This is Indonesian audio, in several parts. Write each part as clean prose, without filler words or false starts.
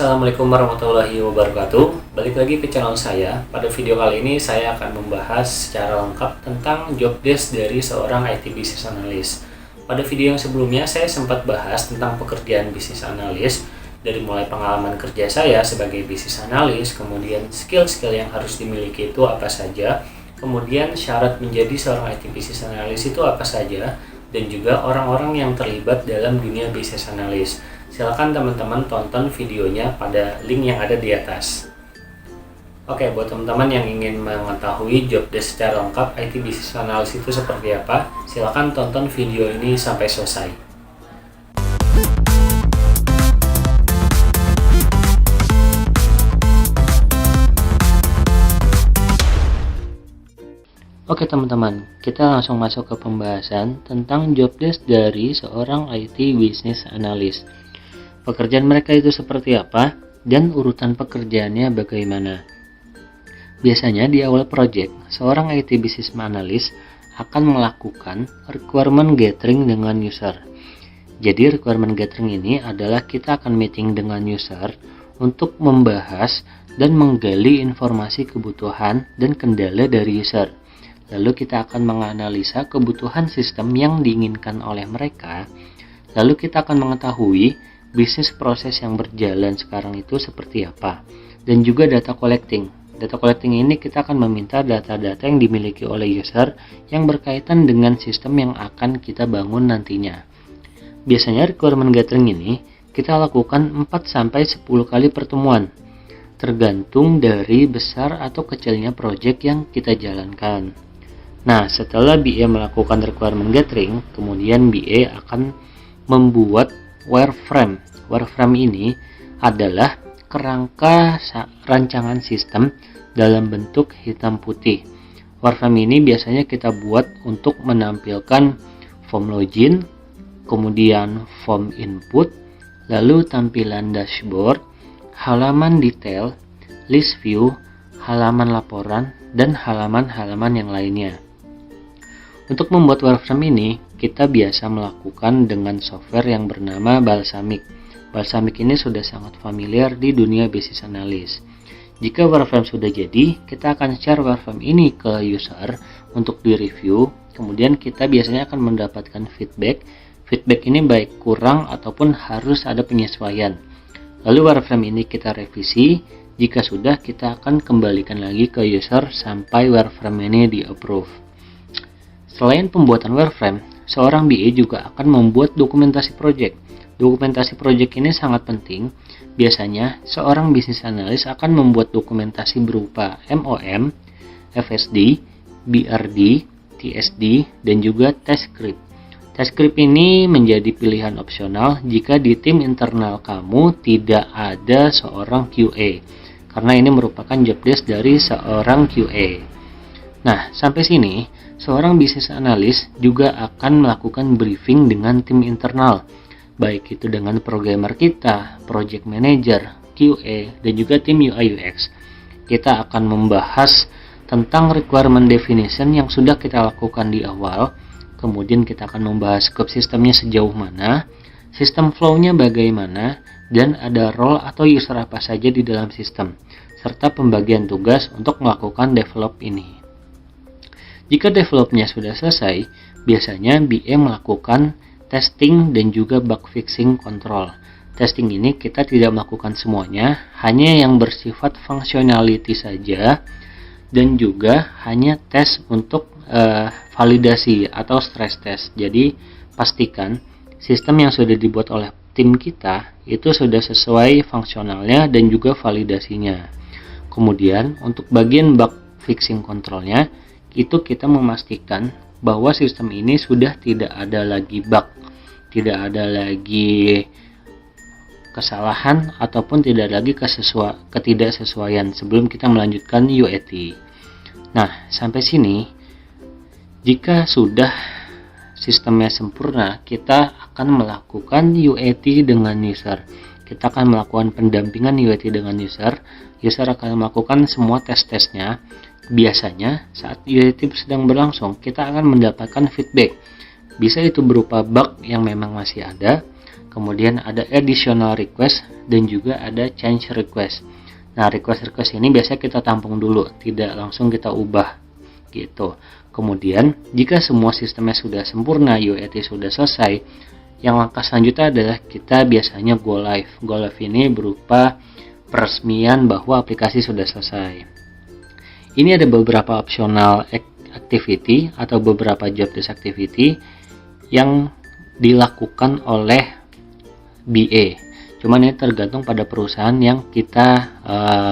Assalamualaikum warahmatullahi wabarakatuh. Balik lagi ke channel saya. Pada video kali ini saya akan membahas secara lengkap tentang job desk dari seorang IT Business Analyst. Pada video yang sebelumnya saya sempat bahas tentang pekerjaan Business Analyst, dari mulai pengalaman kerja saya sebagai Business Analyst, kemudian skill-skill yang harus dimiliki itu apa saja, kemudian syarat menjadi seorang IT Business Analyst itu apa saja, dan juga orang-orang yang terlibat dalam dunia Business Analyst. Silakan teman-teman tonton videonya pada link yang ada di atas. Oke, buat teman-teman yang ingin mengetahui job desk secara lengkap IT Business Analyst itu seperti apa, silakan tonton video ini sampai selesai. Oke teman-teman, kita langsung masuk ke pembahasan tentang job desk dari seorang IT Business Analyst. Pekerjaan mereka itu seperti apa dan urutan pekerjaannya bagaimana. Biasanya di awal project, seorang IT Business Analyst akan melakukan requirement gathering dengan user. Jadi requirement gathering ini adalah kita akan meeting dengan user untuk membahas dan menggali informasi kebutuhan dan kendala dari user. Lalu kita akan menganalisa kebutuhan sistem yang diinginkan oleh mereka. Lalu kita akan mengetahui bisnis proses yang berjalan sekarang itu seperti apa. Dan juga data collecting. Data collecting ini kita akan meminta data-data yang dimiliki oleh user yang berkaitan dengan sistem yang akan kita bangun nantinya. Biasanya requirement gathering ini kita lakukan 4-10 kali pertemuan, tergantung dari besar atau kecilnya project yang kita jalankan. Nah, setelah BA melakukan requirement gathering, kemudian BA akan membuat wireframe. Wireframe ini adalah kerangka rancangan sistem dalam bentuk hitam putih. Wireframe ini biasanya kita buat untuk menampilkan form login, kemudian form input, lalu tampilan dashboard, halaman detail, list view, halaman laporan, dan halaman-halaman yang lainnya. Untuk membuat wireframe ini, kita biasa melakukan dengan software yang bernama Balsamiq. Balsamiq ini sudah sangat familiar di dunia Business Analyst. Jika wireframe sudah jadi, kita akan share wireframe ini ke user untuk di-review. Kemudian kita biasanya akan mendapatkan feedback. Feedback ini baik kurang ataupun harus ada penyesuaian. Lalu wireframe ini kita revisi. Jika sudah, kita akan kembalikan lagi ke user sampai wireframe ini di-approve. Selain pembuatan wireframe, seorang BA juga akan membuat dokumentasi project. Dokumentasi project ini sangat penting. Biasanya, seorang business analyst akan membuat dokumentasi berupa MOM, FSD, BRD, TSD, dan juga test script. Test script ini menjadi pilihan opsional jika di tim internal kamu tidak ada seorang QA, karena ini merupakan job desk dari seorang QA. Nah, sampai sini, seorang business analyst juga akan melakukan briefing dengan tim internal, baik itu dengan programmer kita, project manager, QA, dan juga tim UI UX. Kita akan membahas tentang requirement definition yang sudah kita lakukan di awal, kemudian kita akan membahas scope sistemnya sejauh mana, sistem flow-nya bagaimana, dan ada role atau user apa saja di dalam sistem, serta pembagian tugas untuk melakukan develop ini. Jika developnya sudah selesai, biasanya BA melakukan testing dan juga bug fixing control. Testing ini kita tidak melakukan semuanya, hanya yang bersifat functionality saja, dan juga hanya tes untuk validasi atau stress test. Jadi pastikan sistem yang sudah dibuat oleh tim kita itu sudah sesuai fungsionalnya dan juga validasinya. Kemudian untuk bagian bug fixing controlnya, itu kita memastikan bahwa sistem ini sudah tidak ada lagi bug, tidak ada lagi kesalahan ataupun tidak lagi ketidaksesuaian sebelum kita melanjutkan UAT. Nah, sampai sini jika sudah sistemnya sempurna, kita akan melakukan UAT dengan user. Kita akan melakukan pendampingan UAT dengan user. User akan melakukan semua tes-tesnya. Biasanya saat UAT sedang berlangsung, kita akan mendapatkan feedback. Bisa itu berupa bug yang memang masih ada, kemudian ada additional request, dan juga ada change request. Nah, request ini biasanya kita tampung dulu, tidak langsung kita ubah gitu. Kemudian, jika semua sistemnya sudah sempurna, UAT sudah selesai, yang langkah selanjutnya adalah kita biasanya go live. Go live ini berupa peresmian bahwa aplikasi sudah selesai. Ini ada beberapa optional activity atau beberapa job desk activity yang dilakukan oleh BA. Cuman ini tergantung pada perusahaan yang kita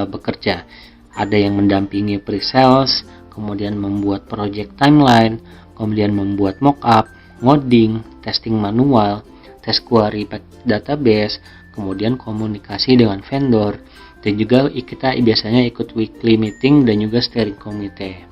bekerja. Ada yang mendampingi pre-sales, kemudian membuat project timeline, kemudian membuat mockup, ngoding, testing manual, test query database, kemudian komunikasi dengan vendor, dan juga kita biasanya ikut weekly meeting dan juga steering committee.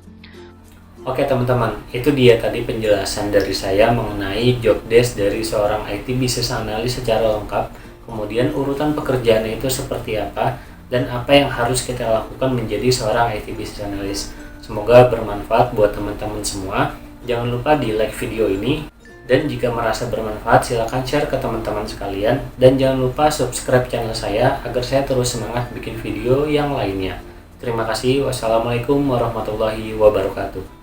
Oke teman-teman, itu dia tadi penjelasan dari saya mengenai job desk dari seorang IT business analyst secara lengkap. Kemudian urutan pekerjaan itu seperti apa, dan apa yang harus kita lakukan menjadi seorang IT business analyst. Semoga bermanfaat buat teman-teman semua. Jangan lupa di like video ini, dan jika merasa bermanfaat silahkan share ke teman-teman sekalian. Dan jangan lupa subscribe channel saya agar saya terus semangat bikin video yang lainnya. Terima kasih. Wassalamualaikum warahmatullahi wabarakatuh.